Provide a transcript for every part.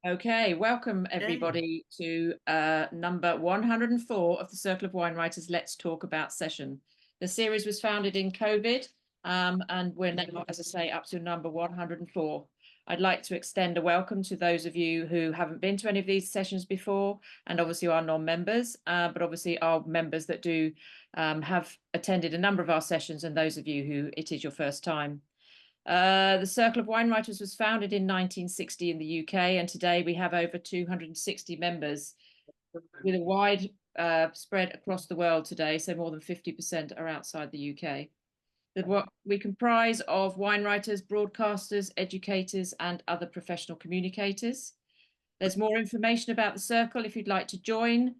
Okay, welcome Okay. everybody to number 104 of the Circle of Wine Writers Let's Talk About session. The series was founded in COVID, and we're now, as I say, up to number 104. I'd like to extend a welcome to those of you who haven't been to any of these sessions before, and obviously our non-members, but obviously our members that do have attended a number of our sessions, and those of you who it is your first time. The Circle of Wine Writers was founded in 1960 in the UK, and today we have over 260 members with a wide spread across the world today, so more than 50% are outside the UK. What we comprise of wine writers, broadcasters, educators, and other professional communicators. There's more information about the Circle if you'd like to join.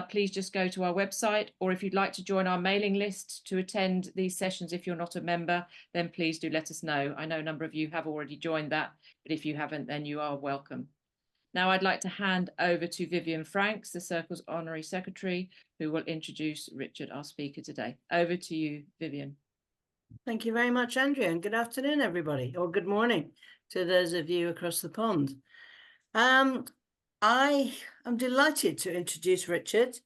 Please just go to our website, or if you'd like to join our mailing list to attend these sessions, if you're not a member, then please do let us know. I know a number of you have already joined that, but if you haven't, then you are welcome. Now I'd like to hand over to Vivian Franks, the Circle's Honorary Secretary, who will introduce Richard, our speaker today. Over to you, Vivian. Thank you very much, Andrea, and good afternoon, everybody, or good morning to those of you across the pond. I am delighted to introduce Richard,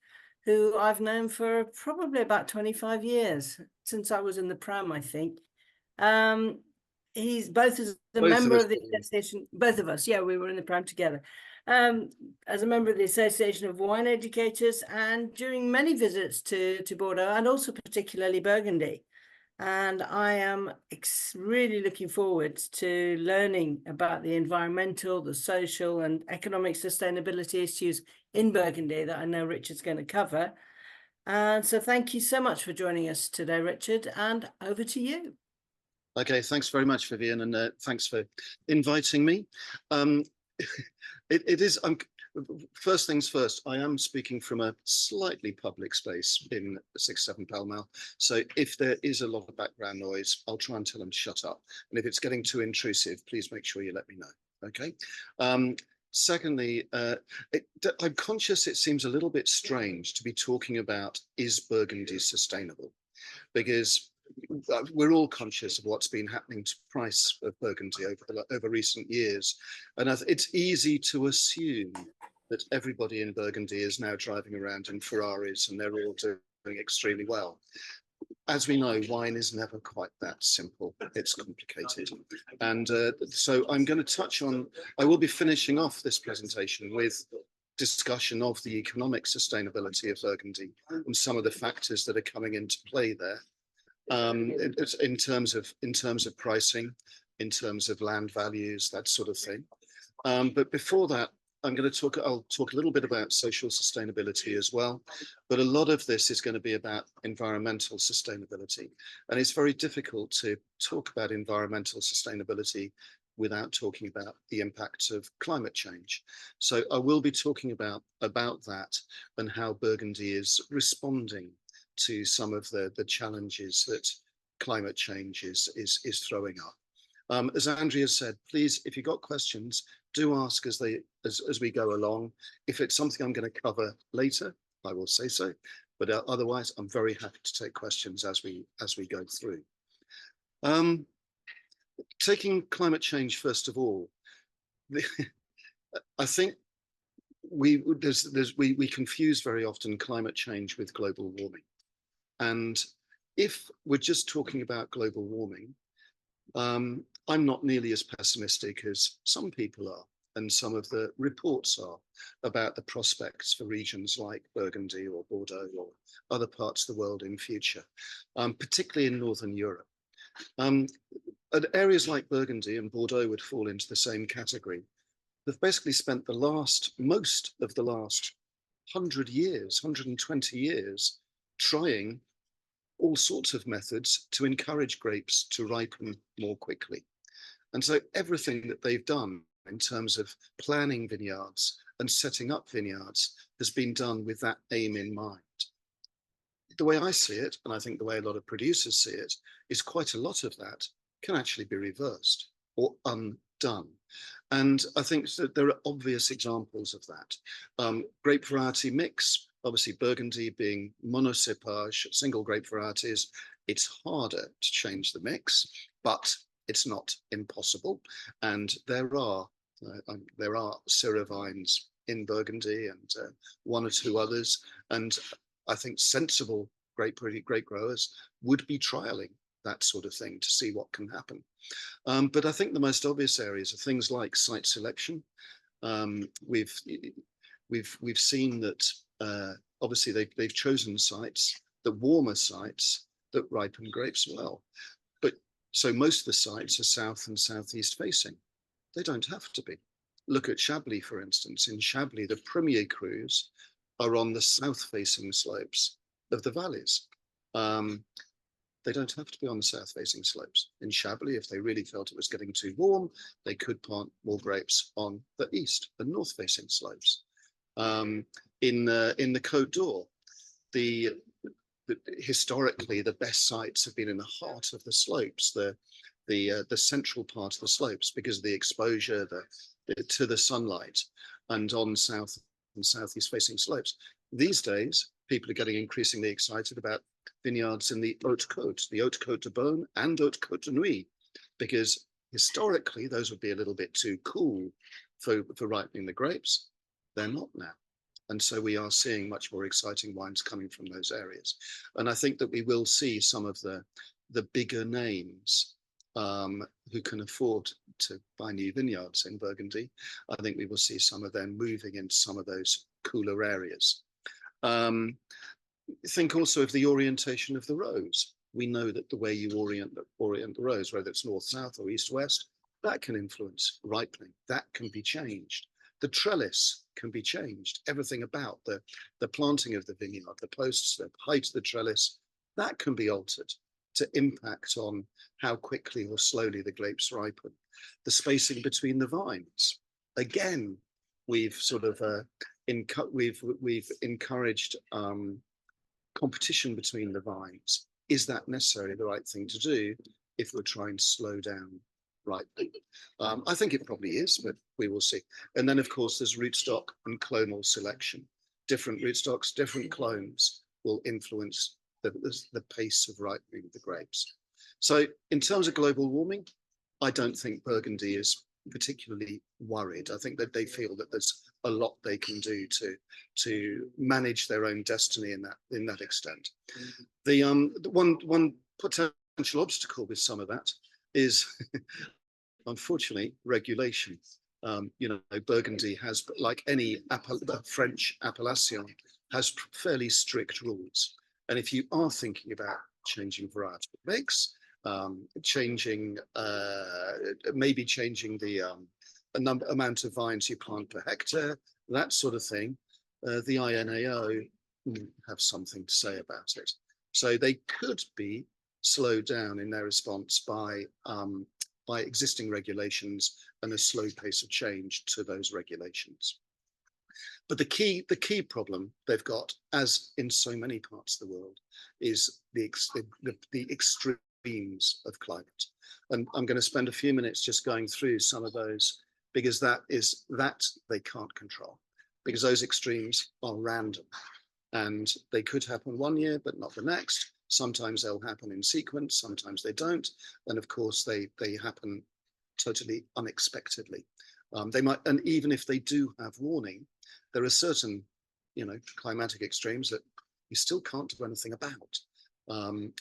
who I've known for probably about 25 years, since I was in the pram, I think. He's both as a Both of member us. of the association, both of us, yeah, we were in the pram together. As a member of the Association of Wine Educators, and during many visits to Bordeaux, and also particularly Burgundy. And I am really looking forward to learning about the environmental, the social and economic sustainability issues in Burgundy that I know Richard's going to cover. And so thank you so much for joining us today, Richard, and over to you. Okay, thanks very much, Vivian, and thanks for inviting me. First things first, I am speaking from a slightly public space in 6-7 Pall Mall. So if there is a lot of background noise, I'll try and tell them to shut up. And if it's getting too intrusive, please make sure you let me know. Okay. Secondly, I'm conscious it seems a little bit strange to be talking about is Burgundy sustainable? Because we're all conscious of what's been happening to price of Burgundy over recent years. And it's easy to assume that everybody in Burgundy is now driving around in Ferraris and they're all doing extremely well. As we know, wine is never quite that simple. It's complicated. And so I'm going to touch on, I will be finishing off this presentation with discussion of the economic sustainability of Burgundy and some of the factors that are coming into play there. In terms of pricing, in terms of land values, that sort of thing. But before that, I'll talk a little bit about social sustainability as well, but a lot of this is going to be about environmental sustainability. And it's very difficult to talk about environmental sustainability without talking about the impacts of climate change. So I will be talking about that and how Burgundy is responding to some of the challenges that climate change is throwing up. As Andrea said, please, if you've got questions, do ask as we go along. If it's something I'm going to cover later, I will say so. But otherwise, I'm very happy to take questions as we go through. Taking climate change first of all, I think we confuse very often climate change with global warming. And if we're just talking about global warming, I'm not nearly as pessimistic as some people are, and some of the reports are about the prospects for regions like Burgundy or Bordeaux or other parts of the world in future, particularly in Northern Europe. Areas like Burgundy and Bordeaux would fall into the same category. They've basically spent most of the last 100 years, 120 years, trying all sorts of methods to encourage grapes to ripen more quickly. And so everything that they've done in terms of planning vineyards and setting up vineyards has been done with that aim in mind. The way I see it, and I think the way a lot of producers see it, is quite a lot of that can actually be reversed or undone. And I think that there are obvious examples of that. Grape variety mix, obviously Burgundy being monocépage, single grape varieties, it's harder to change the mix, but it's not impossible. And there are There are Syrah vines in Burgundy and one or two others, and I think sensible grape growers would be trialing that sort of thing to see what can happen. But I think the most obvious areas are things like site selection. We've seen that obviously they've chosen sites, the warmer sites that ripen grapes well. But so most of the sites are south and southeast facing. They don't have to be. Look at Chablis, for instance. In Chablis, the premier crus are on the south-facing slopes of the valleys. They don't have to be on the south-facing slopes. In Chablis, if they really felt it was getting too warm, they could plant more grapes on the east and north-facing slopes. In the Côte d'Or, historically the best sites have been in the heart of the slopes, the central part of the slopes, because of the exposure to the sunlight, and on south and southeast facing slopes. These days, people are getting increasingly excited about vineyards in the Haute Côte de Beaune and Haute Côte de Nuits, because historically those would be a little bit too cool for ripening the grapes. They're not now. And so we are seeing much more exciting wines coming from those areas. And I think that we will see some of the bigger names who can afford to buy new vineyards in Burgundy. I think we will see some of them moving into some of those cooler areas. Think also of the orientation of the rows. We know that the way you orient the rows, whether it's north-south or east-west, that can influence ripening. That can be changed. The trellis can be changed. Everything about the planting of the vineyard, the posts, the height of the trellis, that can be altered to impact on how quickly or slowly the grapes ripen. The spacing between the vines. Again, we've sort of we've encouraged competition between the vines. Is that necessarily the right thing to do if we're trying to slow down ripening? I think it probably is, but we will see. And then, of course, there's rootstock and clonal selection. Different rootstocks, different clones will influence the pace of ripening of the grapes. So in terms of global warming, I don't think Burgundy is particularly worried. I think that they feel that there's a lot they can do to manage their own destiny in that extent. The one potential obstacle with some of that is unfortunately regulation. Burgundy has, like any French appellation, has fairly strict rules. And if you are thinking about changing variety of mix, maybe changing the amount of vines you plant per hectare, that sort of thing, the INAO have something to say about it. So they could be slowed down in their response by existing regulations and a slow pace of change to those regulations. But the key problem they've got, as in so many parts of the world, is the extremes of climate. And I'm going to spend a few minutes just going through some of those, because that they can't control, because those extremes are random and they could happen one year but not the next. Sometimes they'll happen in sequence, sometimes they don't, and of course they happen totally unexpectedly. They might, and even if they do have warning, there are certain climatic extremes that you still can't do anything about.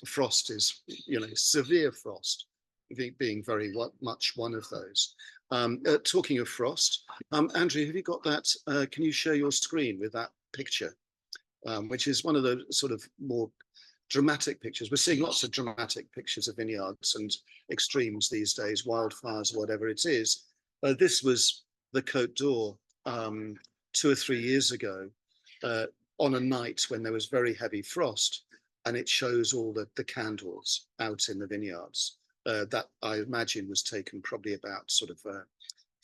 Frost is, severe frost being very much one of those. Talking of frost, Andrew, have you got that? Can you share your screen with that picture, which is one of the sort of more dramatic pictures. We're seeing lots of dramatic pictures of vineyards and extremes these days, wildfires, whatever it is. This was the Côte d'Or 2 or 3 years ago on a night when there was very heavy frost, and it shows all the candles out in the vineyards. That I imagine was taken probably about sort of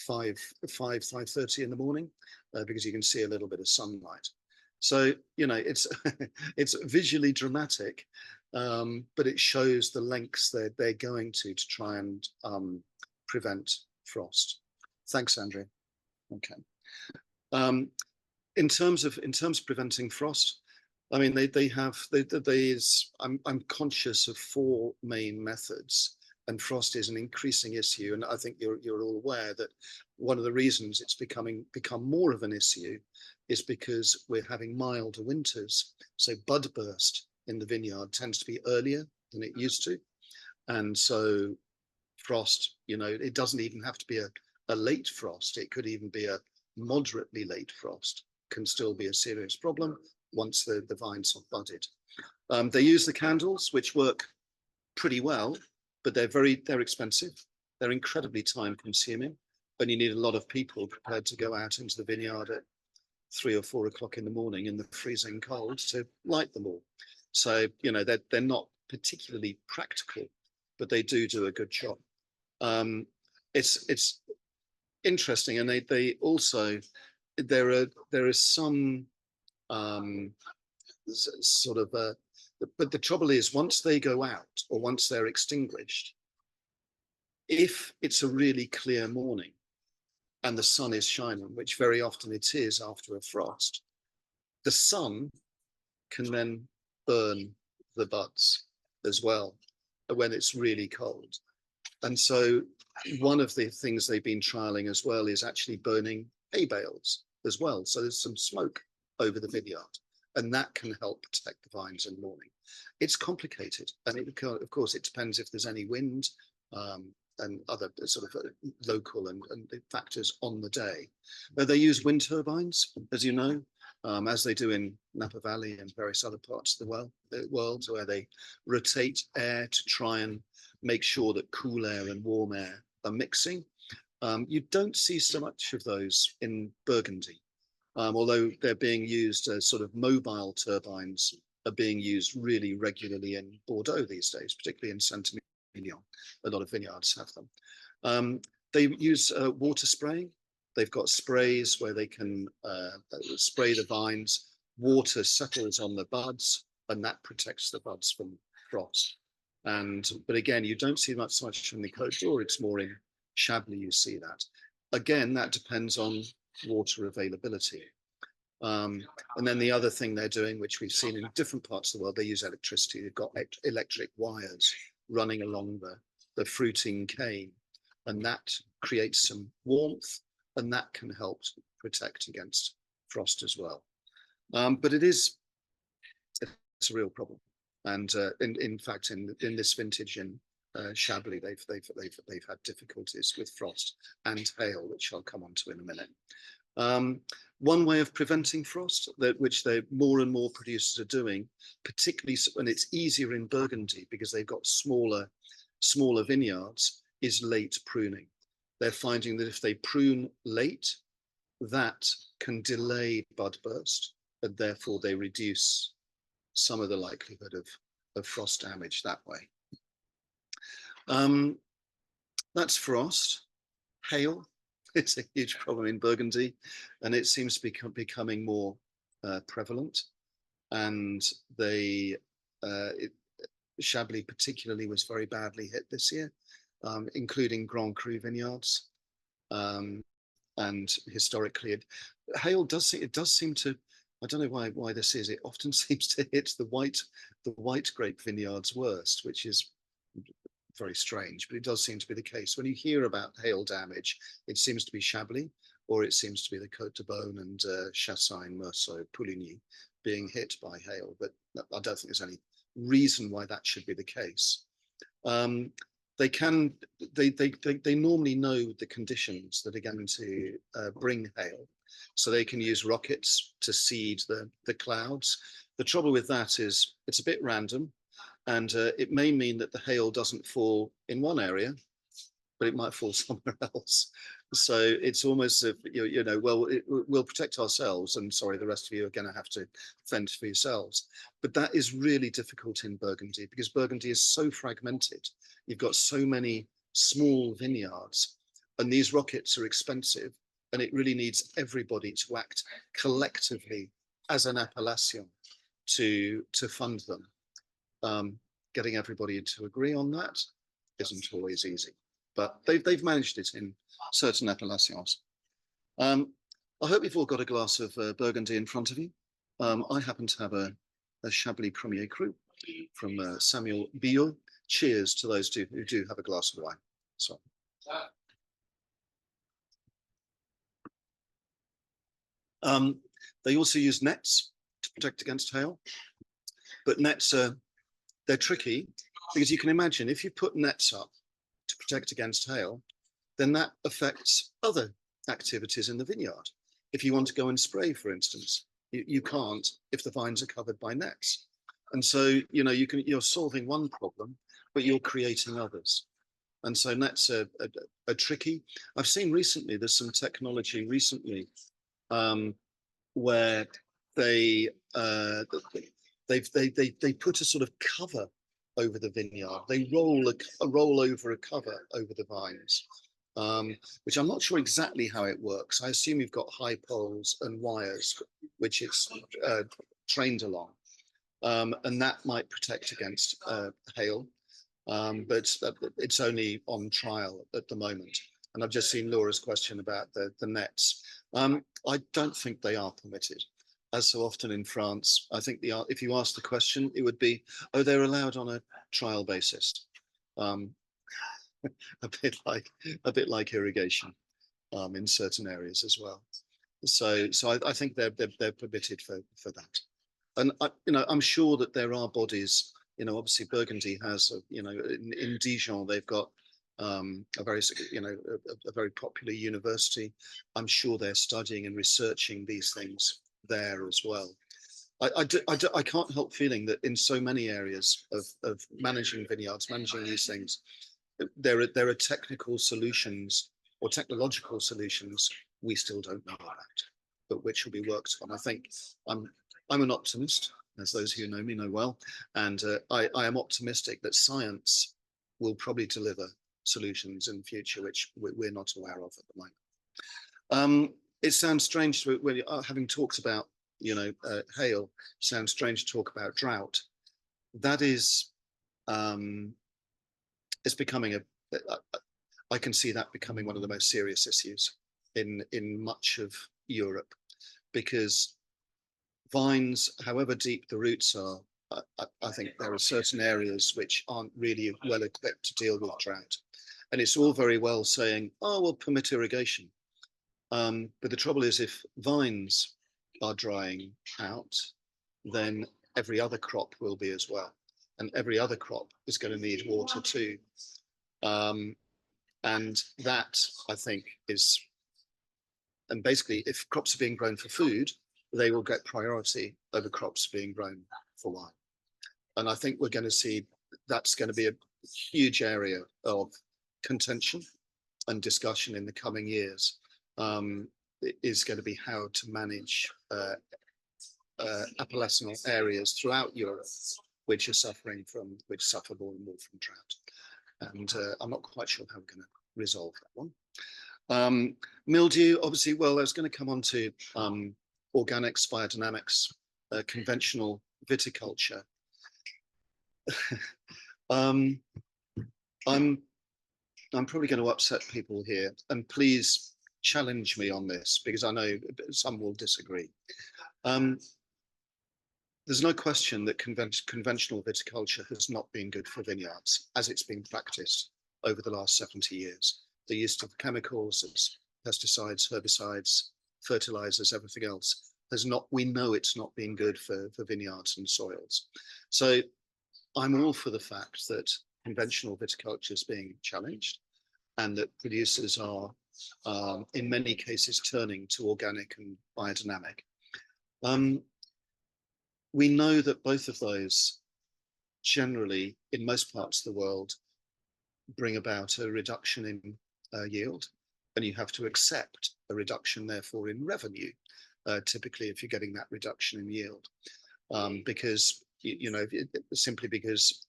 5:30 in the morning, because you can see a little bit of sunlight. So it's it's visually dramatic, but it shows the lengths they're going to try and prevent frost. Thanks, Andrew. Okay. In terms of preventing frost, I mean I'm conscious of 4 main methods, and frost is an increasing issue. And I think you're all aware that one of the reasons it's become more of an issue is because we're having milder winters. So bud burst in the vineyard tends to be earlier than it used to. And so frost, you know, it doesn't even have to be a late frost. It could even be a moderately late frost, can still be a serious problem once the vines have budded. They use the candles, which work pretty well, but they're expensive. They're incredibly time consuming, and you need a lot of people prepared to go out into the vineyard at 3 or 4 o'clock in the morning in the freezing cold to light them all. So, you know, they're not particularly practical, but they do a good job. It's interesting, and they also, there is some sort of but the trouble is, once they go out or once they're extinguished, if it's a really clear morning and the sun is shining, which very often it is after a frost, the sun can then burn the buds as well when it's really cold. And so one of the things they've been trialing as well is actually burning hay bales as well. So there's some smoke over the vineyard, and that can help protect the vines in the morning. It's complicated, and of course it depends if there's any wind and other sort of local and factors on the day. But they use wind turbines, as you know, as they do in Napa Valley and various other parts of the world, where they rotate air to try and make sure that cool air and warm air are mixing. You don't see so much of those in Burgundy, although they're being used as sort of mobile turbines are being used really regularly in Bordeaux these days, particularly in Saint-Emilion. A lot of vineyards have them. They use water spraying. They've got sprays where they can spray the vines. Water settles on the buds, and that protects the buds from frost. But again, you don't see so much in the Côte d'Or. It's more in Chablis you see that. Again, that depends on water availability. And then the other thing they're doing, which we've seen in different parts of the world, they use electricity. They've got electric wires running along the fruiting cane, and that creates some warmth, and that can help protect against frost as well. But it's a real problem. And in fact, in this vintage in Chablis, they've had difficulties with frost and hail, which I'll come on to in a minute. One way of preventing frost, which more and more producers are doing, particularly when it's easier in Burgundy because they've got smaller vineyards, is late pruning. They're finding that if they prune late, that can delay bud burst, and therefore they reduce some of the likelihood of frost damage that way. That's frost. Hail, it's a huge problem in Burgundy, and it seems to be becoming more prevalent. And Chablis particularly was very badly hit this year, including Grand Cru vineyards. And historically, hail does seem to, I don't know why this is. It often seems to hit the white grape vineyards worst, which is very strange, but it does seem to be the case. When you hear about hail damage, it seems to be Chablis, or it seems to be the Côte de Beaune and Chassagne, Meursault, Pouligny being hit by hail. But I don't think there's any reason why that should be the case. They normally know the conditions that are going to bring hail, so they can use rockets to seed the clouds. The trouble with that is it's a bit random, and it may mean that the hail doesn't fall in one area, but it might fall somewhere else. So it's almost if we'll protect ourselves, and sorry, the rest of you are going to have to fend for yourselves. But that is really difficult in Burgundy because Burgundy is so fragmented. You've got so many small vineyards, and these rockets are expensive, and it really needs everybody to act collectively as an appellation to fund them. Getting everybody to agree on that isn't always easy, but they've managed it in certain appellations. I hope you've all got a glass of Burgundy in front of you. I happen to have a Chablis Premier Cru from Samuel Biot, cheers to those who do have a glass of wine. So. They also use nets to protect against hail, but nets they're tricky because you can imagine if you put nets up to protect against hail, then that affects other activities in the vineyard. If you want to go and spray, for instance, you can't if the vines are covered by nets. And so, you're solving one problem, but you're creating others. And so nets are tricky. I've seen recently, there's some technology recently where they put a sort of cover over the vineyard. They roll over a cover over the vines, which I'm not sure exactly how it works. I assume you've got high poles and wires, which it's trained along, and that might protect against hail, but it's only on trial at the moment. And I've just seen Laura's question about the nets. I don't think they are permitted. As so often in France, I think if you ask the question, it would be, oh, they're allowed on a trial basis, a bit like irrigation in certain areas as well. So I think they're permitted for that. And I'm sure that there are bodies. Obviously Burgundy has, in Dijon they've got a very popular university. I'm sure they're studying and researching these things there as well. I can't help feeling that in so many areas of managing vineyards, managing these things, there are technical solutions or technological solutions we still don't know about, but which will be worked on. I think I'm an optimist, as those who know me know well, and I am optimistic that science will probably deliver solutions in the future which we're not aware of at the moment. It sounds strange when having talked about hail, sounds strange to talk about drought. That is it's becoming I can see that becoming one of the most serious issues in much of Europe, because vines, however deep the roots are, I think there are certain areas which aren't really well equipped to deal with drought. And it's all very well saying, oh, we'll permit irrigation. But the trouble is, if vines are drying out, then every other crop will be as well. And every other crop is going to need water too. And that, I think, and basically, if crops are being grown for food, they will get priority over crops being grown for wine. And I think we're going to see that's going to be a huge area of contention and discussion in the coming years. It is going to be how to manage appellational areas throughout Europe which suffer more and more from drought. And I'm not quite sure how we're going to resolve that one. Mildew, obviously, well, I was going to come on to organics, biodynamics, conventional viticulture. I'm probably going to upset people here, and please challenge me on this because I know some will disagree. There's no question that conventional viticulture has not been good for vineyards as it's been practiced over the last 70 years. The use of chemicals, as pesticides, herbicides, fertilizers, everything else we know it's not been good for vineyards and soils. So I'm all for the fact that conventional viticulture is being challenged and that producers are in many cases turning to organic and biodynamic. We know that both of those generally in most parts of the world bring about a reduction in yield, and you have to accept a reduction therefore in revenue, typically if you're getting that reduction in yield, because simply because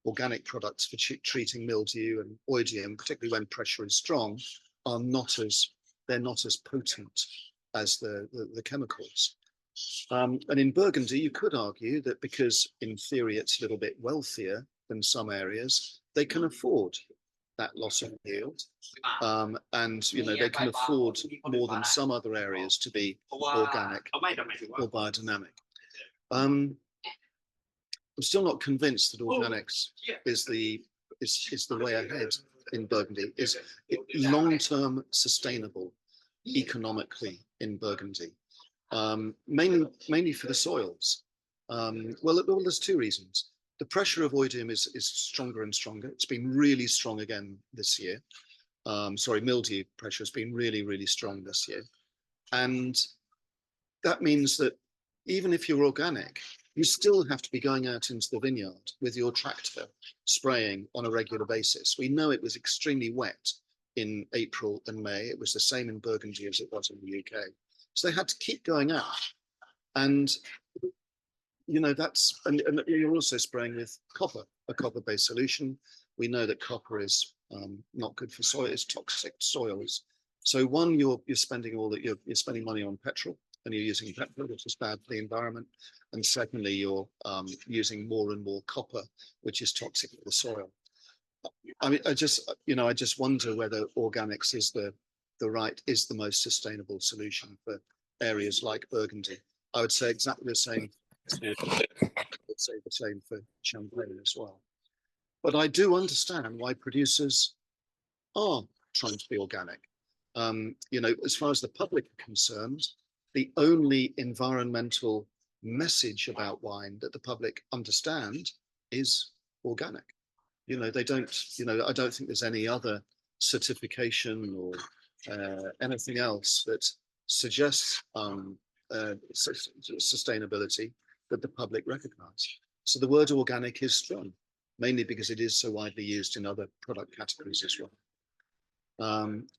organic products for treating mildew and oidium, particularly when pressure is strong, they're not as potent as the chemicals. And in Burgundy, you could argue that because in theory it's a little bit wealthier than some areas, they can afford that loss of yield, and they can afford more than some other areas to be organic or biodynamic. I'm still not convinced that organics is the way ahead in Burgundy, is long-term sustainable economically in Burgundy, mainly for the soils. Well, there's two reasons. The pressure of oidium is stronger and stronger. It's been really strong again this year. Mildew pressure has been really, really strong this year. And that means that even if you're organic, you still have to be going out into the vineyard with your tractor spraying on a regular basis. We know it was extremely wet in April and May. It was the same in Burgundy as it was in the UK. So they had to keep going out. And and you're also spraying with copper, a copper-based solution. We know that copper is not good for soil; it's toxic to soils. So one, you're spending you're spending money on petrol, and you're using petrol, which is bad for the environment. And secondly, you're using more and more copper, which is toxic for the soil. I mean, I just wonder whether organics is the most sustainable solution for areas like Burgundy. I would say exactly the same. I would say the same for Champagne as well. But I do understand why producers are trying to be organic. As far as the public are concerned, the only environmental message about wine that the public understand is organic. They don't, I don't think there's any other certification or anything else that suggests sustainability that the public recognize. So the word organic is strong, mainly because it is so widely used in other product categories as well.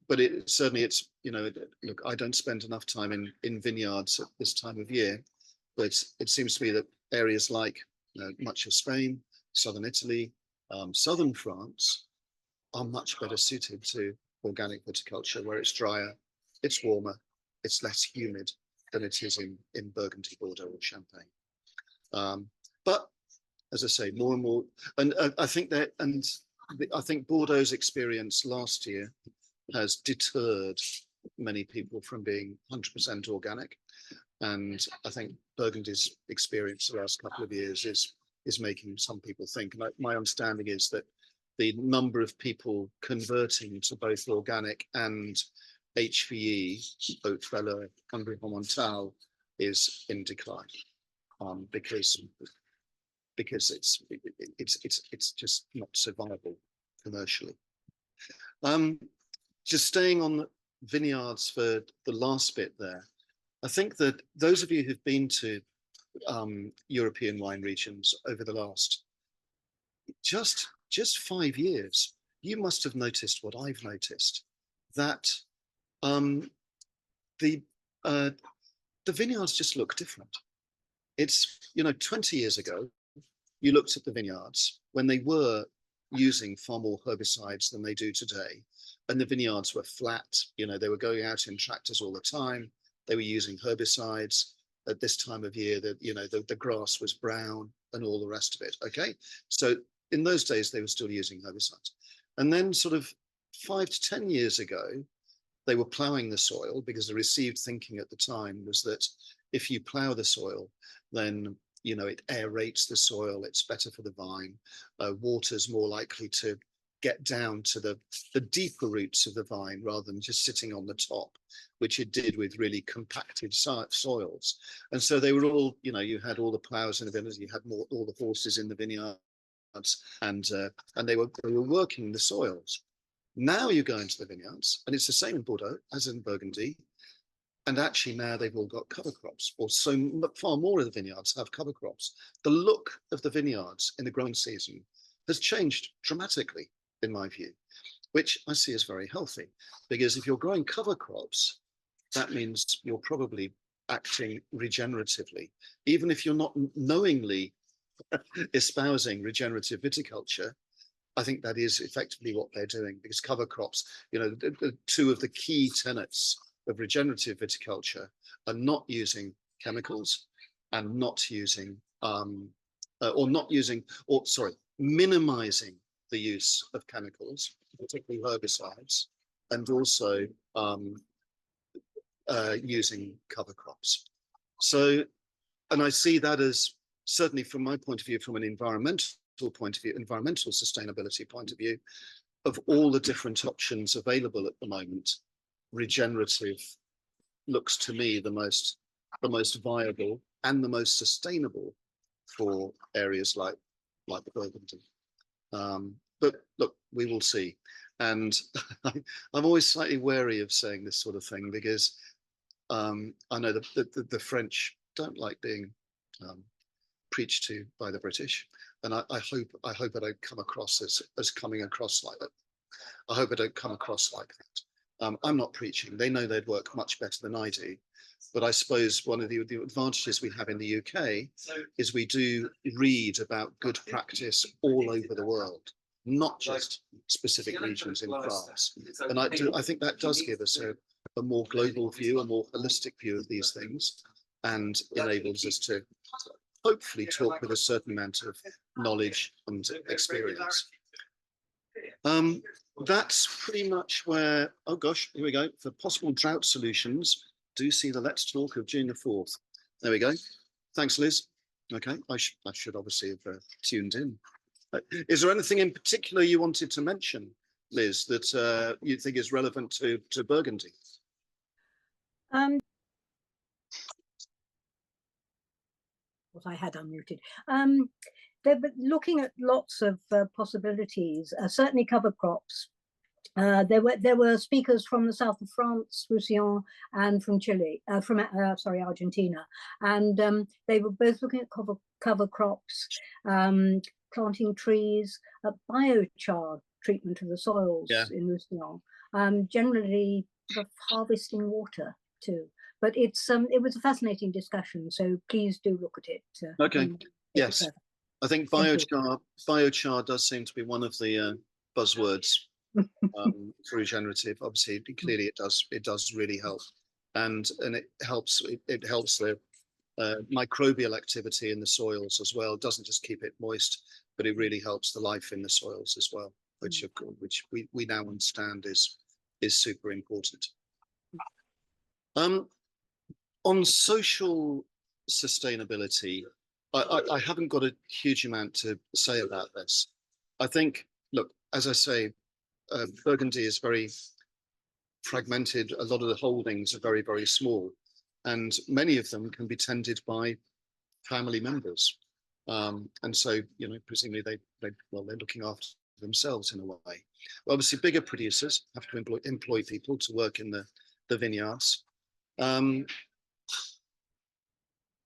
But it's look, I don't spend enough time in vineyards at this time of year, but it seems to me that areas like much of Spain, southern Italy, southern France are much better suited to organic viticulture, where it's drier, it's warmer, it's less humid than it is in Burgundy, Bordeaux, or Champagne. But as I say, more and more, and I think I think Bordeaux's experience last year has deterred many people from being 100% organic, and I think Burgundy's experience the last couple of years is making some people think. And my understanding is that the number of people converting to both organic and HVE, Haute Valeur, Hungry Homontal, is in decline because it's just not so viable commercially. Just staying on vineyards for the last bit there, I think that those of you who've been to European wine regions over the last just 5 years, you must have noticed what I've noticed, that the vineyards just look different. It's 20 years ago, you looked at the vineyards when they were using far more herbicides than they do today, and the vineyards were flat. They were going out in tractors all the time. They were using herbicides. At this time of year, the grass was brown and all the rest of it. Okay, so in those days they were still using herbicides, and then sort of 5 to 10 years ago, they were ploughing the soil, because the received thinking at the time was that if you plough the soil, then it aerates the soil, it's better for the vine, water's more likely to get down to the deeper roots of the vine rather than just sitting on the top, which it did with really compacted soils. And so they were all, you had all the ploughs in the vineyards, you had all the horses in the vineyards, and they were working the soils. Now you go into the vineyards, and it's the same in Bordeaux as in Burgundy. And actually now they've all got cover crops, or far more of the vineyards have cover crops. The look of the vineyards in the growing season has changed dramatically, in my view, which I see as very healthy, because if you're growing cover crops, that means you're probably acting regeneratively. Even if you're not knowingly espousing regenerative viticulture, I think that is effectively what they're doing, because cover crops, the two of the key tenets of regenerative viticulture are not using chemicals and minimizing the use of chemicals, particularly herbicides, and also using cover crops. So, and I see that as certainly from my point of view, from an environmental point of view, environmental sustainability point of view, of all the different options available at the moment, regenerative looks to me the most viable and the most sustainable for areas like Burgundy. But look, we will see. And I'm always slightly wary of saying this sort of thing because I know that the French don't like being preached to by the British, and I hope I don't come across as coming across like that. I hope I don't come across like that. I'm not preaching. They know they'd work much better than I do. But I suppose one of the advantages we have in the UK is we do read about good practice all over the world, not just specific regions in France. And I think that does give us a more global view, a more holistic view of these things, and enables us to hopefully talk with a certain amount of knowledge and experience. That's pretty much where, oh gosh, here we go. For possible drought solutions, do see the Let's Talk of June the 4th. There we go. Thanks, Liz. Okay, I should obviously have tuned in. Is there anything in particular you wanted to mention, Liz, that you think is relevant to Burgundy? What I had unmuted. They're looking at lots of possibilities, certainly cover crops. There were speakers from the south of France, Roussillon, and from Chile, Argentina, and they were both looking at cover crops, planting trees, biochar treatment of the soils in Roussillon, generally sort of harvesting water too. But it was a fascinating discussion, so please do look at it. Okay. Yes, I think biochar does seem to be one of the buzzwords for regenerative. Obviously, clearly it does really help, and it helps the microbial activity in the soils as well. It doesn't just keep it moist, but it really helps the life in the soils as well, which we now understand is super important. On social sustainability, I haven't got a huge amount to say about this. I think, look, as I say, Burgundy is very fragmented. A lot of the holdings are very, very small, and many of them can be tended by family members. And so, presumably they're looking after themselves in a way. Obviously, bigger producers have to employ people to work in the vineyards.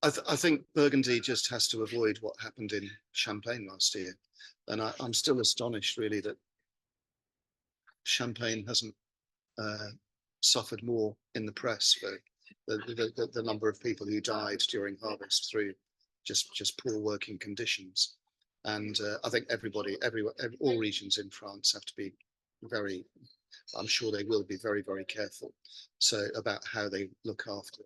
I think Burgundy just has to avoid what happened in Champagne last year. And I'm still astonished, really, that Champagne hasn't suffered more in the press for the number of people who died during harvest through just poor working conditions. And I think all regions in France have to be very, I'm sure they will be very, very careful about how they look after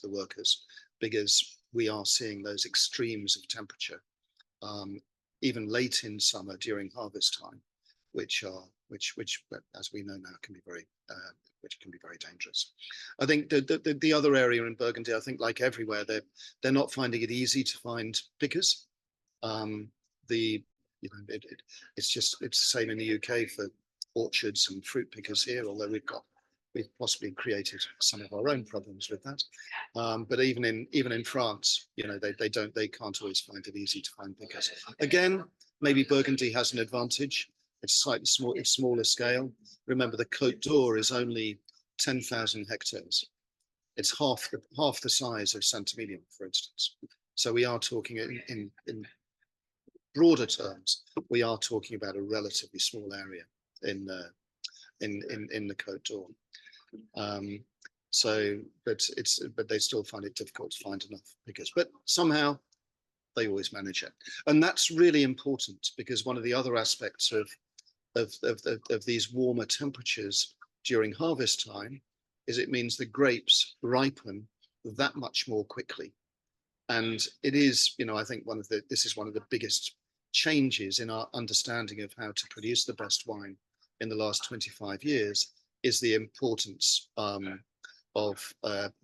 the workers, because we are seeing those extremes of temperature, even late in summer during harvest time, which as we know now can be very dangerous. I think the other area in Burgundy, I think like everywhere, they're not finding it easy to find pickers. It's the same in the UK for orchards and fruit pickers here, although we've possibly created some of our own problems with that. But even in France, they can't always find it easy to find pickers. Again, maybe Burgundy has an advantage. It's slightly small, it's smaller scale. Remember, the Côte d'Or is only 10,000 hectares. It's half the size of Saint-Emilion, for instance. So we are talking in broader terms, we are talking about a relatively small area in the Côte d'Or. But they still find it difficult to find enough pickers. But somehow they always manage it, and that's really important, because one of the other aspects of these warmer temperatures during harvest time is it means the grapes ripen that much more quickly. And it is, I think this is one of the biggest changes in our understanding of how to produce the best wine in the last 25 years, is the importance of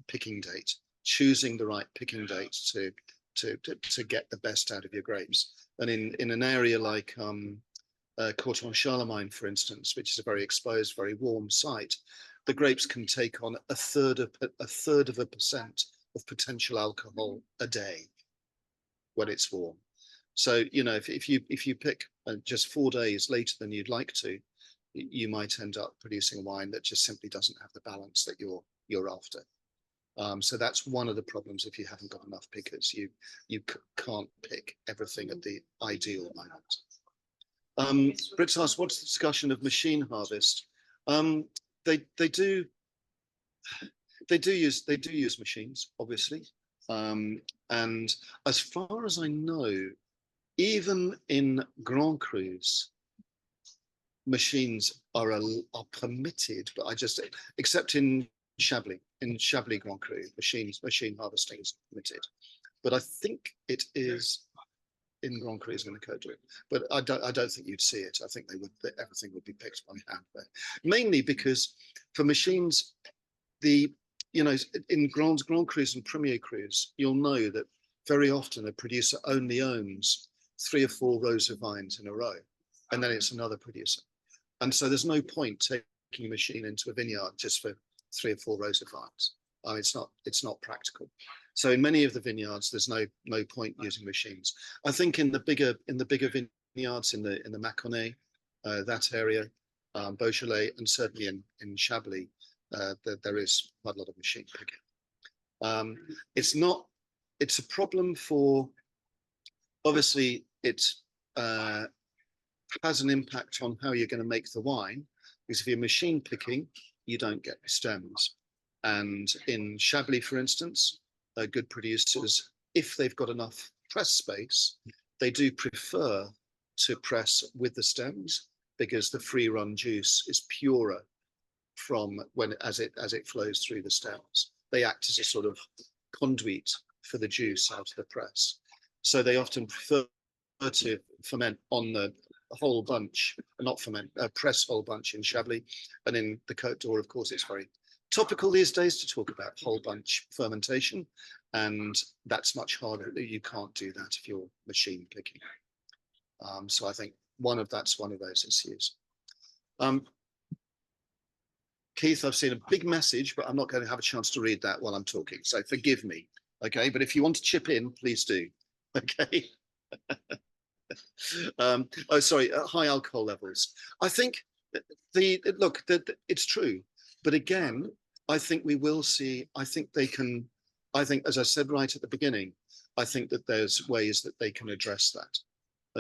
picking date, choosing the right picking date to get the best out of your grapes. And in an area like Courton-Charlemagne, for instance, which is a very exposed, very warm site, the grapes can take on a third of a percent of potential alcohol a day when it's warm. So, you know, if you pick just 4 days later than you'd like to, you might end up producing a wine that just simply doesn't have the balance that you're after. So that's one of the problems if you haven't got enough pickers. You can't pick everything at the ideal moment. Brits asked, what's the discussion of machine harvest? They do use machines, obviously, and as far as I know, even in Grand Crus, machines are permitted, but except in Chablis Grand Cru, machine harvesting is permitted. But I think it is in Grand Cru in the Côte d'Or. But I don't think you'd see it. I think everything would be picked by hand there. Mainly because for machines, in Grand Crus and Premier Crus, you'll know that very often a producer only owns 3 or 4 rows of vines in a row, and then it's another producer. And so there's no point taking a machine into a vineyard just for 3 or 4 rows of vines. It's not practical. So in many of the vineyards, there's no point using machines. I think in the bigger vineyards in the Mâconnais, that area, Beaujolais, and certainly in Chablis, there is quite a lot of machine picking. It's a problem for, obviously it has an impact on how you're going to make the wine, because if you're machine picking, you don't get the stems. And in Chablis, for instance, good producers, if they've got enough press space, they do prefer to press with the stems, because the free run juice is purer from as it flows through the stems. They act as a sort of conduit for the juice out of the press. So they often prefer to ferment on the whole bunch, not ferment, press whole bunch in Chablis. And in the Côte d'Or, of course, it's very topical these days to talk about whole bunch fermentation, and that's much harder. You can't do that if you're machine picking. So I think that's one of those issues. Keith, I've seen a big message, but I'm not going to have a chance to read that while I'm talking, so forgive me. Okay, but if you want to chip in, please do. Okay. Oh, sorry, high alcohol levels. I think it's true, but again, I think we will see. I think, as I said right at the beginning, I think that there's ways that they can address that.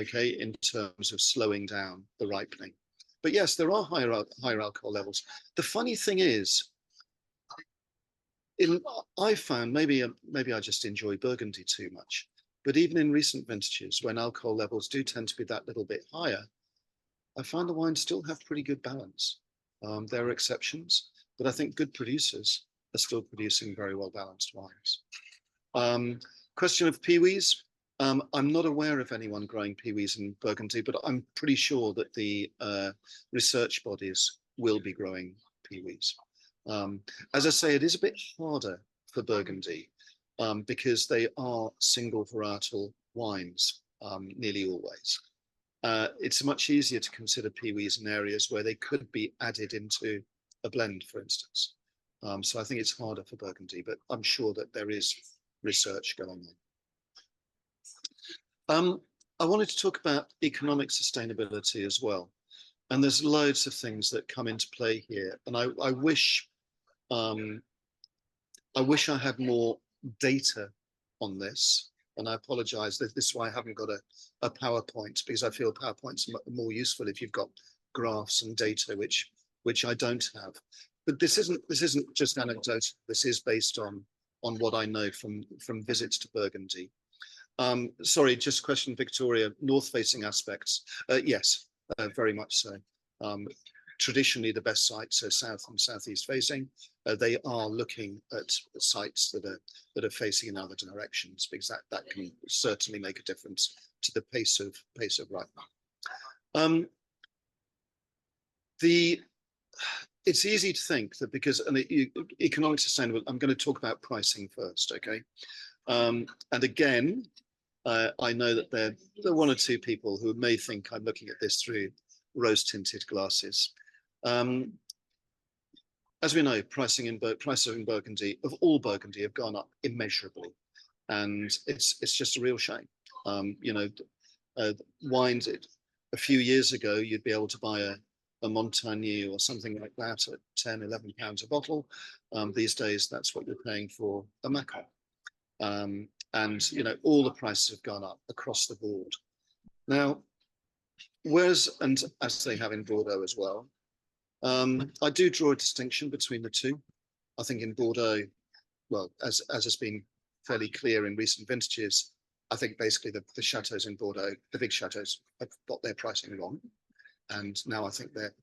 Okay, in terms of slowing down the ripening. But yes, there are higher alcohol levels. The funny thing is, I found maybe I just enjoy Burgundy too much. But even in recent vintages, when alcohol levels do tend to be that little bit higher, I find the wines still have pretty good balance. There are exceptions, but I think good producers are still producing very well balanced wines. Question of peewees. I'm not aware of anyone growing peewees in Burgundy, but I'm pretty sure that the research bodies will be growing peewees. As I say, it is a bit harder for Burgundy, because they are single varietal wines, nearly always. It's much easier to consider peewees in areas where they could be added into a blend, for instance. So I think it's harder for Burgundy, but I'm sure that there is research going on. I wanted to talk about economic sustainability as well. And there's loads of things that come into play here. And I wish I had more data on this, and I apologize. This is why I haven't got a PowerPoint, because I feel PowerPoint's more useful if you've got graphs and data, which I don't have. But this isn't just anecdotal. This is based on what I know from visits to Burgundy. Sorry, just question, Victoria. North-facing aspects, yes, very much so. Traditionally, the best sites are south and southeast facing. They are looking at sites that are facing in other directions, because that can certainly make a difference to the pace of ripening. It's easy to think that because economic sustainable. I'm going to talk about pricing first, okay? And again, I know that there are one or two people who may think I'm looking at this through rose-tinted glasses. As we know, prices in Burgundy, of all Burgundy, have gone up immeasurably, and it's just a real shame. Wines, a few years ago, you'd be able to buy a Montagny or something like that at 10, 11 pounds a bottle. These days, that's what you're paying for a Macon. And all the prices have gone up across the board. Now, and as they have in Bordeaux as well, I do draw a distinction between the two. I think in Bordeaux, well, as has been fairly clear in recent vintages, I think basically the chateaus in Bordeaux, the big chateaus, have got their pricing wrong, and now I think they're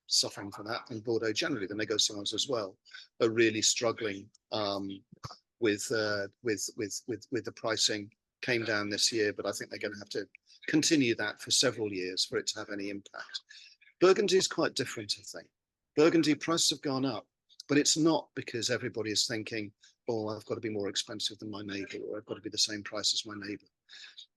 suffering from that. And Bordeaux generally, the négociants as well, are really struggling with the pricing. Came down this year, but I think they're going to have to continue that for several years for it to have any impact. Burgundy is quite different, I think. Burgundy prices have gone up, but it's not because everybody is thinking, oh, I've got to be more expensive than my neighbor, or I've got to be the same price as my neighbor.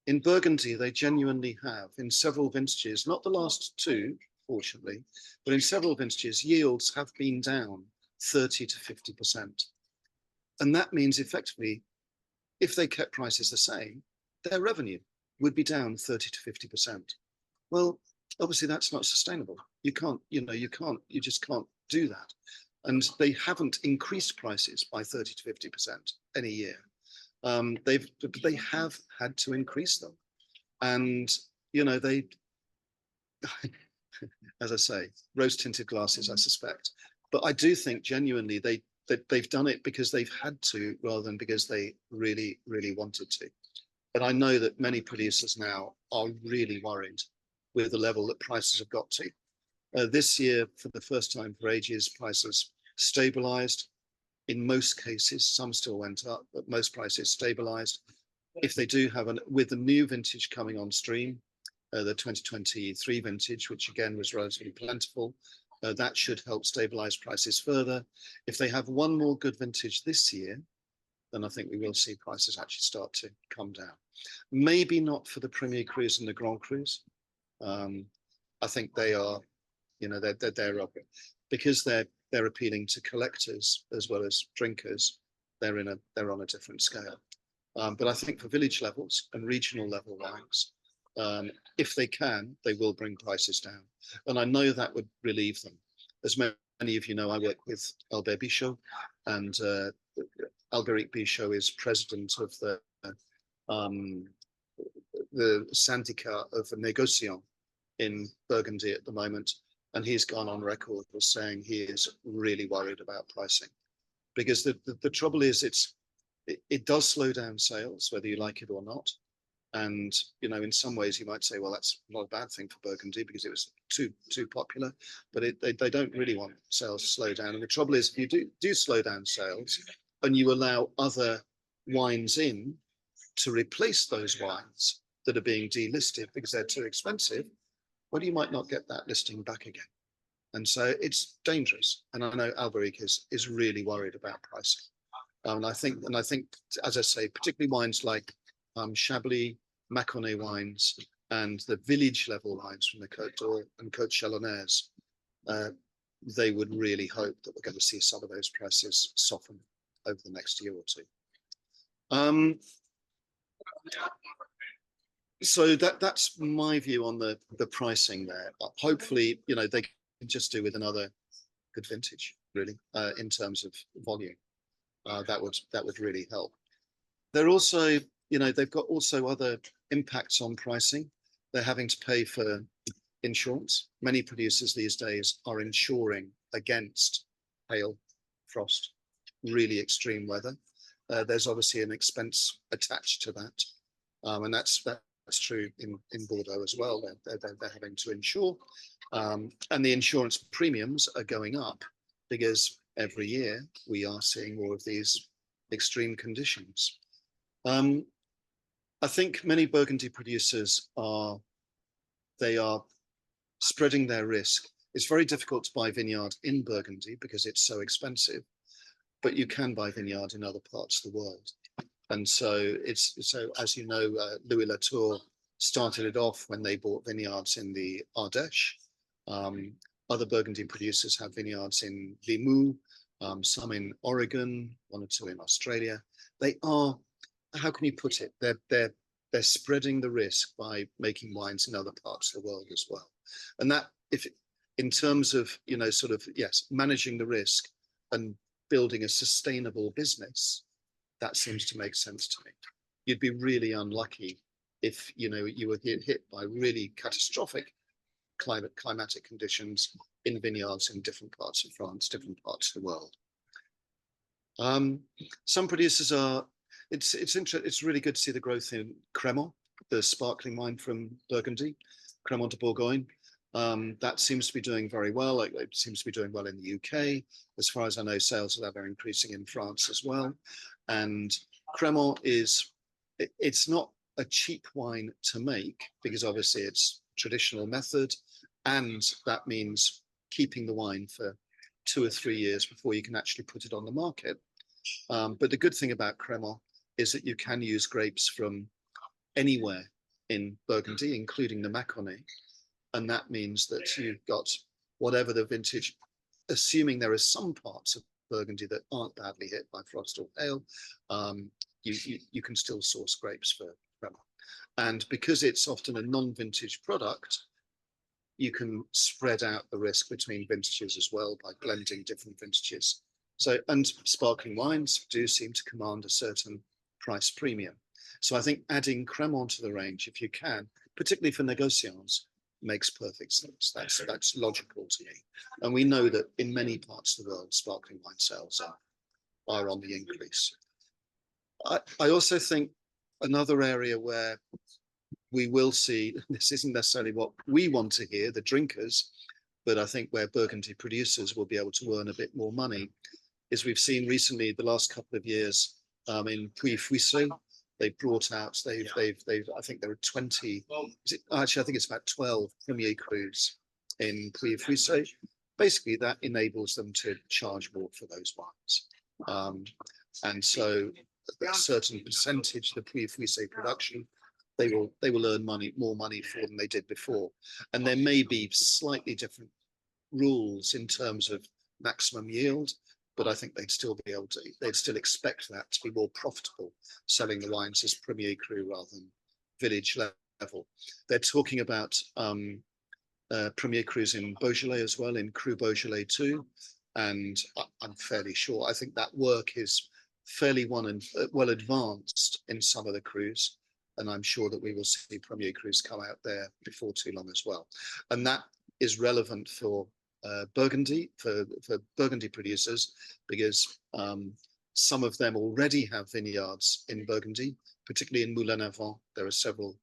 In Burgundy, they genuinely have, in several vintages, not the last two, fortunately, but in several vintages, yields have been down 30 to 50%. And that means effectively, if they kept prices the same, their revenue would be down 30 to 50%. Well, obviously that's not sustainable. You just can't do that. And they haven't increased prices by 30 to 50% any year. They have had to increase them. And, they, as I say, rose-tinted glasses, I suspect. But I do think genuinely they've done it because they've had to, rather than because they really, really wanted to. But I know that many producers now are really worried with the level that prices have got to. This year, for the first time for ages, prices stabilized. In most cases, some still went up, but most prices stabilized. If they do have with the new vintage coming on stream, the 2023 vintage, which again was relatively plentiful, that should help stabilize prices further. If they have one more good vintage this year, then I think we will see prices actually start to come down. Maybe not for the Premier Cru's and the Grand Cru's. I think they are, they're up because they're appealing to collectors as well as drinkers. They're on a different scale. But I think for village levels and regional level wines, if they can, they will bring prices down. And I know that would relieve them. As many of you know, I work with Albert Bichot, and Alberic Bichot is president of the Syndicat of Négociants in Burgundy at the moment. And he's gone on record as saying he is really worried about pricing. Because the trouble is it does slow down sales, whether you like it or not. And, in some ways you might say, well, that's not a bad thing for Burgundy because it was too popular, but they don't really want sales to slow down. And the trouble is, if you do slow down sales and you allow other wines in to replace those wines that are being delisted because they're too expensive, well, you might not get that listing back again. And so it's dangerous. And I know Alberic is really worried about pricing. And I think, as I say, particularly wines like Chablis, Mâconnais wines, and the village level wines from the Côte d'Or and Côte Chalonnaise, they would really hope that we're going to see some of those prices soften over the next year or two. So that's my view on the pricing there. Hopefully, they can just do with another good vintage, really, in terms of volume. That would really help. They're also, they've got also other impacts on pricing. They're having to pay for insurance. Many producers these days are insuring against hail, frost, really extreme weather. There's obviously an expense attached to that. And that's true in Bordeaux as well. They're having to insure. And the insurance premiums are going up because every year we are seeing more of these extreme conditions. I think many Burgundy producers are spreading their risk. It's very difficult to buy vineyard in Burgundy because it's so expensive, but you can buy vineyard in other parts of the world. And so as you know, Louis Latour started it off when they bought vineyards in the Ardèche. Other Burgundy producers have vineyards in Limoux, some in Oregon, one or two in Australia. They are, how can you put it? They're spreading the risk by making wines in other parts of the world as well. And that, if in terms of, you know, sort of, yes, managing the risk and building a sustainable business, that seems to make sense to me. You'd be really unlucky if, you know, you were hit by really catastrophic climatic conditions in vineyards in different parts of France, different parts of the world. Some producers are, it's really good to see the growth in Crémant, the sparkling wine from Burgundy, Crémant de Bourgogne. That seems to be doing very well. It seems to be doing well in the UK. As far as I know, sales of that are increasing in France as well. And Crémant it's not a cheap wine to make, because obviously it's traditional method, and that means keeping the wine for 2 or 3 years before you can actually put it on the market. But the good thing about Crémant is that you can use grapes from anywhere in Burgundy, including the Mâconnais. And that means that you've got whatever the vintage, assuming there are some parts of Burgundy that aren't badly hit by frost or hail, you can still source grapes for Crémant. And because it's often a non-vintage product, you can spread out the risk between vintages as well by blending different vintages. So, and sparkling wines do seem to command a certain price premium. So I think adding Crémant to the range, if you can, particularly for négociants, makes perfect sense. That's logical to me. And we know that in many parts of the world, sparkling wine sales are on the increase. I also think another area where we will see, this isn't necessarily what we want to hear, the drinkers, but I think where Burgundy producers will be able to earn a bit more money, is we've seen recently, the last couple of years, in Puy-Fuissé, they've brought out, I think there are 20, actually I think it's about 12 Premier Crus in Puy-Fuissé. Basically that enables them to charge more for those wines. And so a certain percentage of the Puy-Fuissé production, they will earn more money for than they did before. And there may be slightly different rules in terms of maximum yield, but I think they'd still be able to, they'd still expect that to be more profitable, selling the wines as Premier Cru rather than village level. They're talking about Premier Crus in Beaujolais as well, in Cru Beaujolais too. And I'm fairly sure, I think that work is fairly well advanced in some of the crus. And I'm sure that we will see Premier Crus come out there before too long as well. And that is relevant for Burgundy, for Burgundy producers, because some of them already have vineyards in Burgundy, particularly in Moulin-à-Vent. There are several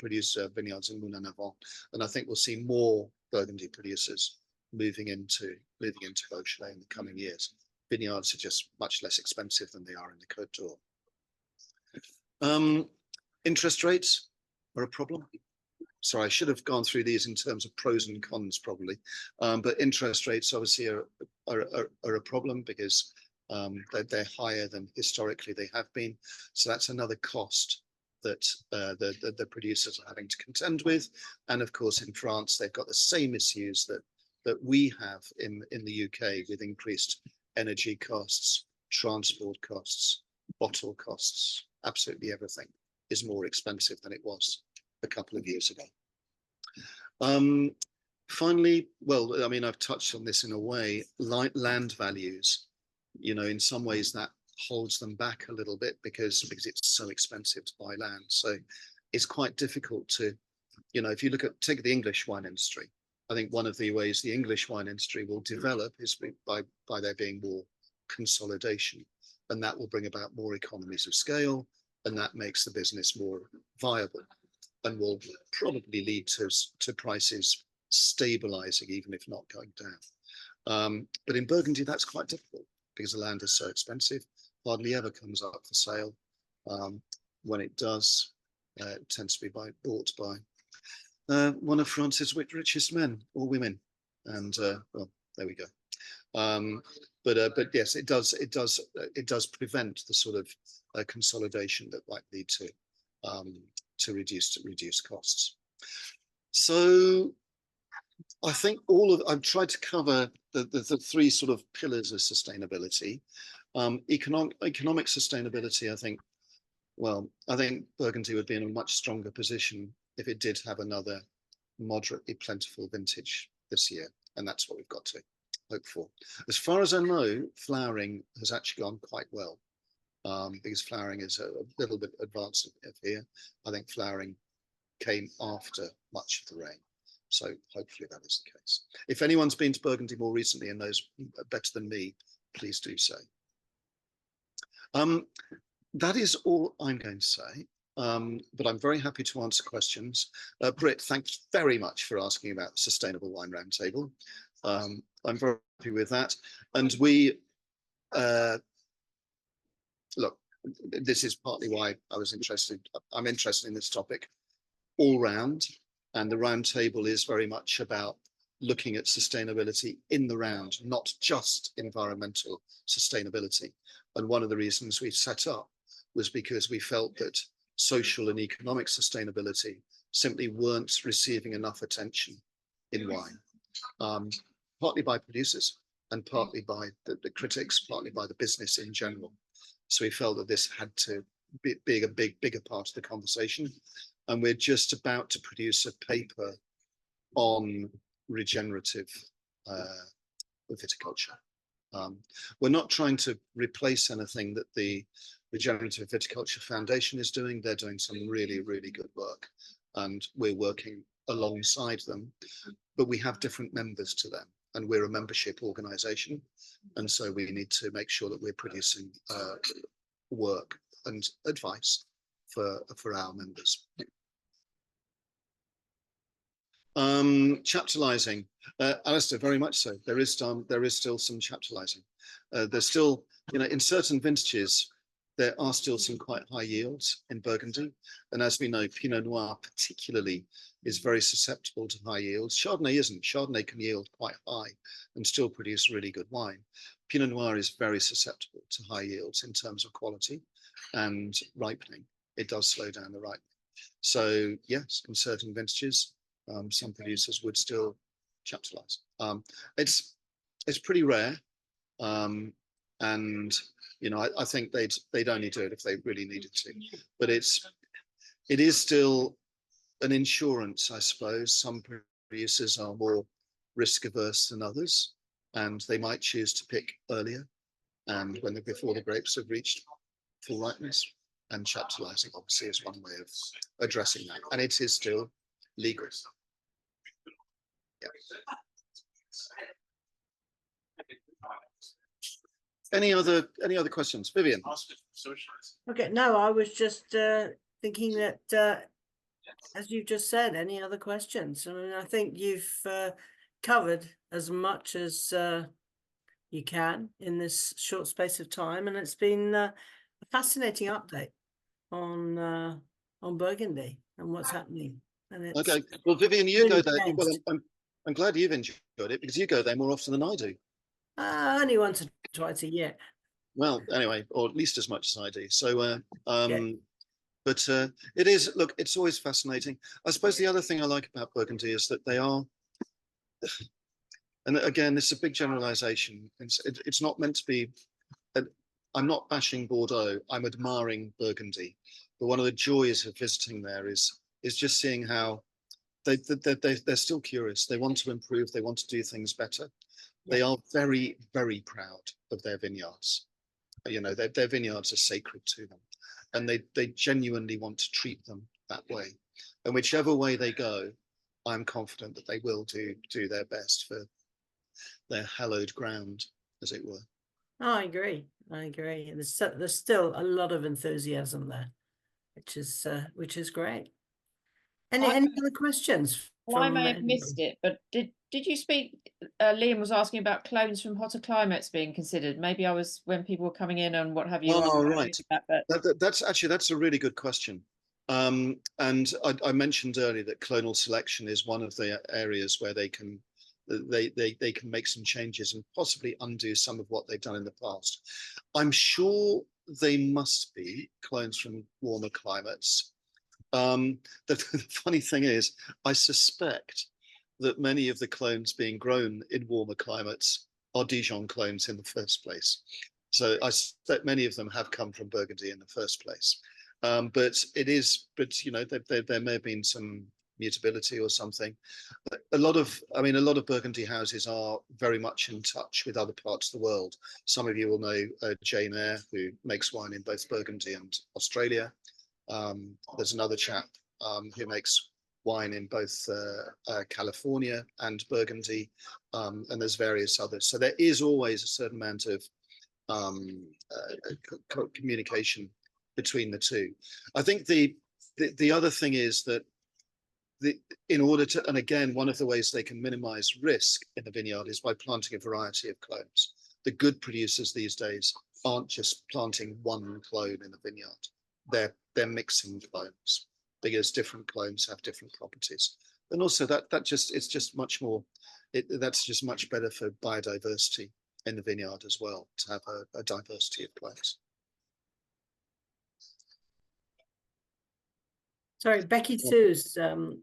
producer vineyards in Moulin-à-Vent, and I think we'll see more Burgundy producers moving into Beaujolais in the coming years. Vineyards are just much less expensive than they are in the Côte d'Or. Interest rates are a problem. Sorry, I should have gone through these in terms of pros and cons probably, but interest rates obviously are a problem because they're higher than historically they have been. So that's another cost that the producers are having to contend with. And of course, in France, they've got the same issues that we have in the UK with increased energy costs, transport costs, bottle costs, absolutely everything is more expensive than it was a couple of years ago. Finally, well, I mean, I've touched on this in a way, like land values, you know, in some ways that holds them back a little bit because it's so expensive to buy land. So it's quite difficult to, you know, if you take the English wine industry, I think one of the ways the English wine industry will develop is by there being more consolidation, and that will bring about more economies of scale, and that makes the business more viable and will probably lead to prices stabilizing, even if not going down. But in Burgundy, that's quite difficult because the land is so expensive, hardly ever comes up for sale. When it does, it tends to be bought by one of France's richest men or women. And well, there we go. But yes, it does prevent the sort of consolidation that might lead to reduce costs. So I think I've tried to cover the three sort of pillars of sustainability. Economic sustainability, I think Burgundy would be in a much stronger position if it did have another moderately plentiful vintage this year, and that's what we've got to hope for. As far as I know, flowering has actually gone quite well, because flowering is a little bit advanced here. I think flowering came after much of the rain, so hopefully that is the case. If anyone's been to Burgundy more recently and knows better than me, please do so. That is all I'm going to say, but I'm very happy to answer questions. Britt, thanks very much for asking about the Sustainable Wine Roundtable. I'm very happy with that. And we, look, this is partly why I'm interested in this topic all round, and the roundtable is very much about looking at sustainability in the round, not just environmental sustainability. And one of the reasons we set up was because we felt that social and economic sustainability simply weren't receiving enough attention in wine, partly by producers and partly by the critics, partly by the business in general. So we felt that this had to be a bigger part of the conversation. And we're just about to produce a paper on regenerative viticulture. We're not trying to replace anything that the Regenerative Viticulture Foundation is doing. They're doing some really, really good work, and we're working alongside them, but we have different members to them, and we're a membership organization. And so we need to make sure that we're producing work and advice for our members. Chaptalizing, Alistair, very much so. There is still some chaptalizing. There's still, in certain vintages, there are still some quite high yields in Burgundy. And as we know, Pinot Noir particularly is very susceptible to high yields. Chardonnay isn't. Chardonnay can yield quite high and still produce really good wine. Pinot Noir is very susceptible to high yields in terms of quality and ripening. It does slow down the ripening. So yes, in certain vintages, some producers would still chaptalize. It's pretty rare, and I think they'd only do it if they really needed to. But it is still an insurance, I suppose. Some producers are more risk averse than others, and they might choose to pick earlier, and before the grapes have reached full ripeness. And chaptalizing obviously is one way of addressing that, and it is still legal. Yeah. Any other questions, Vivian? Okay, no, I was just thinking that as you just said, any other questions? I mean, I think you've covered as much as you can in this short space of time, and it's been a fascinating update on Burgundy and what's happening. And it's okay, well, Vivian, you really go there. Well, I'm glad you've enjoyed it because you go there more often than I do. Only once or twice a year. Well, anyway, or at least as much as I do. So, Yeah. but it is. Look, it's always fascinating. I suppose the other thing I like about Burgundy is that they are. And again, this is a big generalization. It's not meant to be. I'm not bashing Bordeaux. I'm admiring Burgundy. But one of the joys of visiting there is just seeing how they're still curious. They want to improve. They want to do things better. They are very, very proud of their vineyards. Their vineyards are sacred to them, and they genuinely want to treat them that way. And whichever way they go, I'm confident that they will do their best for their hallowed ground, as it were. Oh, I agree. And there's still a lot of enthusiasm there, which is great. Any other questions? Well, I may have missed it, but did you speak? Liam was asking about clones from hotter climates being considered. Maybe I was when people were coming in and what have you. Oh, right. That's a really good question. And I mentioned earlier that clonal selection is one of the areas where they can they can make some changes and possibly undo some of what they've done in the past. I'm sure they must be clones from warmer climates. The funny thing is, I suspect that many of the clones being grown in warmer climates are Dijon clones in the first place. So I suspect many of them have come from Burgundy in the first place. But you know, there may have been some mutability or something. A lot of Burgundy houses are very much in touch with other parts of the world. Some of you will know Jane Eyre, who makes wine in both Burgundy and Australia. There's another chap who makes wine in both California and Burgundy, and there's various others. So there is always a certain amount of communication between the two. I think the other thing is that in order to, and again, one of the ways they can minimize risk in the vineyard is by planting a variety of clones. The good producers these days aren't just planting one clone in the vineyard. They're mixing clones because different clones have different properties. And also it's just much more, that's just much better for biodiversity in the vineyard as well, to have a diversity of clones. Sorry, Becky Sue's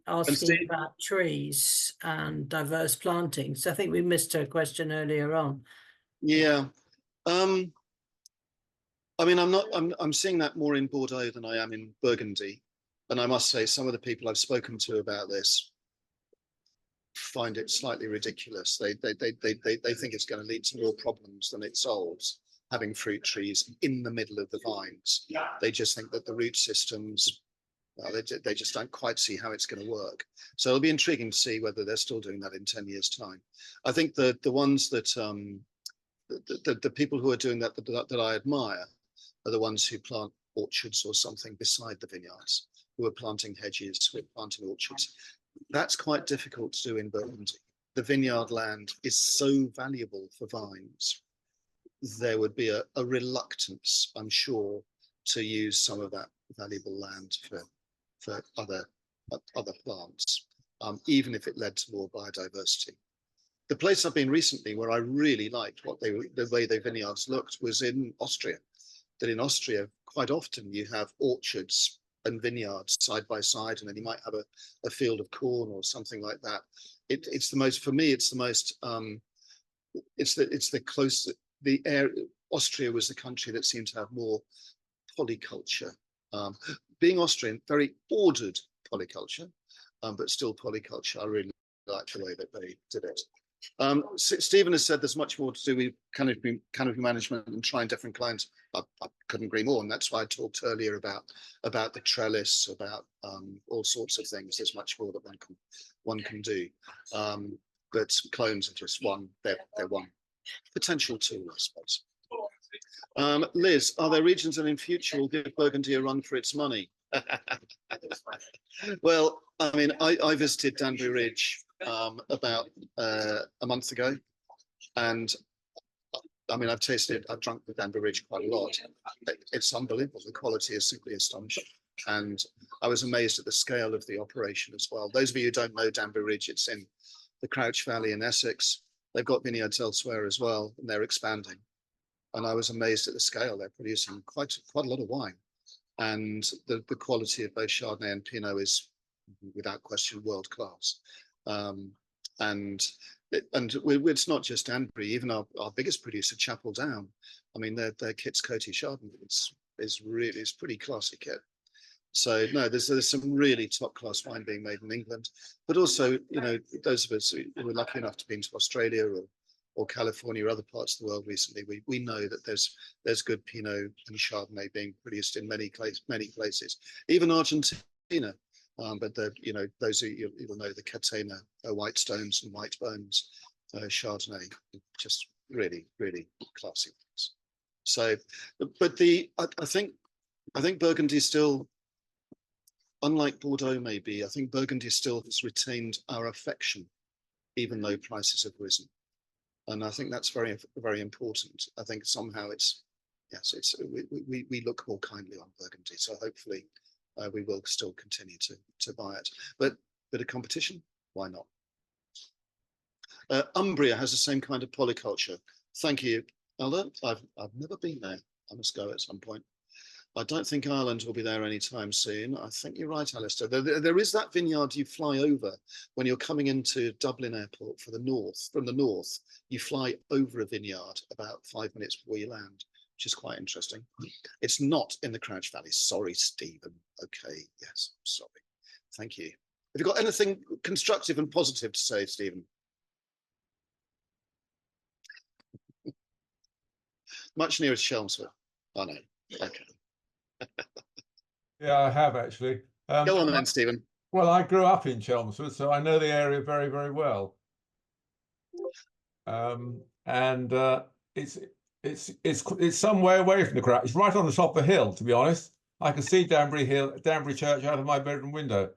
asking Steve? about trees and diverse plantings. I think we missed her question earlier on. Yeah. I mean, I'm seeing that more in Bordeaux than I am in Burgundy. And I must say, some of the people I've spoken to about this find it slightly ridiculous. They think it's going to lead to more problems than it solves, having fruit trees in the middle of the vines. They just think that the root systems, well, they just don't quite see how it's going to work. So it'll be intriguing to see whether they're still doing that in 10 years' time. I think the ones that the people who are doing that I admire are the ones who plant orchards or something beside the vineyards, who are planting hedges, who are planting orchards. That's quite difficult to do in Burgundy. The vineyard land is so valuable for vines. There would be a reluctance, I'm sure, to use some of that valuable land for other plants, even if it led to more biodiversity. The place I've been recently where I really liked the way the vineyards looked was in Austria. That in Austria, quite often you have orchards and vineyards side by side, and then you might have a field of corn or something like that. It's the most, for me, it's the most, it's the closest, the air. Austria was the country that seemed to have more polyculture. Being Austrian, very ordered polyculture, but still polyculture. I really like the way that they did it. Stephen has said there's much more to do with canopy management and trying different clones. I couldn't agree more, and that's why I talked earlier about the trellis, about all sorts of things. There's much more that one can do, but clones are just one. They're one potential tool, I suppose. Liz, are there regions that in future will give Burgundy a run for its money? Well, I mean, I visited Danbury Ridge about a month ago, and I mean, I've drunk the Danbury Ridge quite a lot. It's unbelievable. The quality is simply astonishing. And I was amazed at the scale of the operation as well. Those of you who don't know Danbury Ridge, it's in the Crouch Valley in Essex. They've got vineyards elsewhere as well, and they're expanding. And I was amazed at the scale. They're producing quite a lot of wine. And the quality of both Chardonnay and Pinot is, without question, world class. And it's not just Danbury. Even our biggest producer, Chapel Down. I mean, their kit's Coty Chardonnay is pretty classy kit. So no, there's some really top class wine being made in England, but also, you know, those of us who were lucky enough to be into Australia or California or other parts of the world recently, we know that there's good Pinot and Chardonnay being produced in many places, even Argentina. But those you will know the Catena, White Stones and White Bones, Chardonnay, just really classy things. So, but I think Burgundy still, unlike Bordeaux maybe, I think Burgundy still has retained our affection, even though prices have risen. And I think that's very, very important. I think somehow we look more kindly on Burgundy. So hopefully we will still continue to buy it. But bit of competition, why not? Umbria has the same kind of polyculture. Thank you, Ella. I've never been there. I must go at some point. I don't think Ireland will be there anytime soon. I think you're right, Alistair. There is that vineyard you fly over when you're coming into Dublin Airport for the north. From the north, you fly over a vineyard about 5 minutes before you land, which is quite interesting. It's not in the Crouch Valley. Sorry, Stephen. Okay, yes, sorry. Thank you. Have you got anything constructive and positive to say, Stephen? Much nearer to Chelmsford. I know. Okay. Yeah, I have actually. Go on then, Stephen. Well, I grew up in Chelmsford, so I know the area very, very well. And it's some way away from the Crouch. It's right on the top of a hill, to be honest. I can see Danbury Church out of my bedroom window,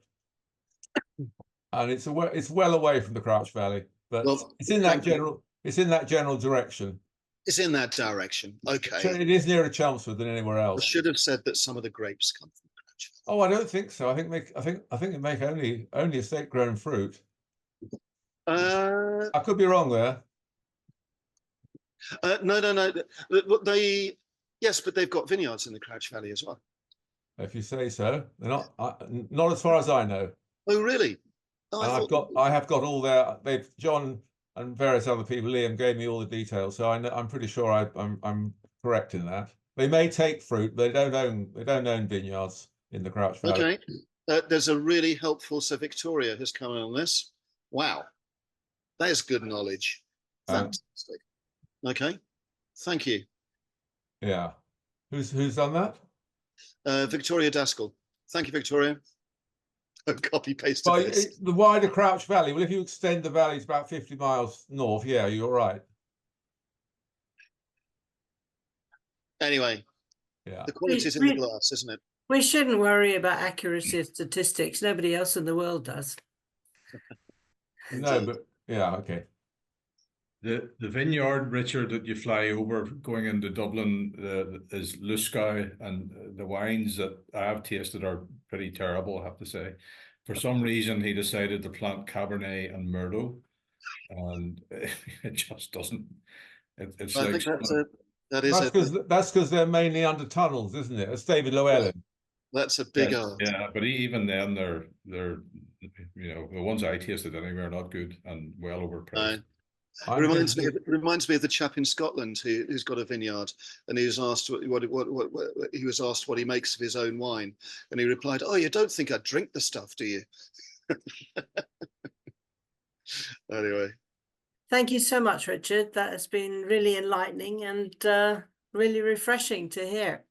and it's well away from the Crouch Valley, but Well, it's in that general direction. It's in that direction. Okay. It is nearer Chelmsford than anywhere I else. should have said that some of the grapes come from Crouch Valley. Oh, I don't think so. I think they make only estate grown fruit. I could be wrong there. No. Yes, but they've got vineyards in the Crouch Valley as well. If you say so. They're not as far as I know. Oh, really? Oh, And I have got all their. John and various other people. Liam gave me all the details, so I'm pretty sure I'm correct in that. They may take fruit, but they don't own vineyards in the Crouch Valley. Okay. There's a really helpful. So Victoria has come in on this. Wow, there's good knowledge. Fantastic. Okay, thank you. Yeah, who's done that? Victoria Daskell. Thank you, Victoria. Copy paste this. The wider Crouch Valley. Well, if you extend the valley, it's about 50 miles north. Yeah, you're right. Anyway, yeah, the quality is in the glass, isn't it? We shouldn't worry about accuracy of statistics. Nobody else in the world does. No, but yeah, okay. The vineyard, Richard, that you fly over going into Dublin is Luscow, and the wines that I have tasted are pretty terrible, I have to say. For some reason, he decided to plant Cabernet and Merlot, and it just doesn't. It's I like think that's because they're mainly under tunnels, isn't it? As David Llewellyn. That's a big ask. Yeah, but even then, they're the ones I tasted anyway are not good and well overpriced. It reminds me of the chap in Scotland who's got a vineyard, and he was asked what he makes of his own wine, and he replied, "Oh, you don't think I drink the stuff, do you?" Anyway, thank you so much, Richard. That has been really enlightening and really refreshing to hear.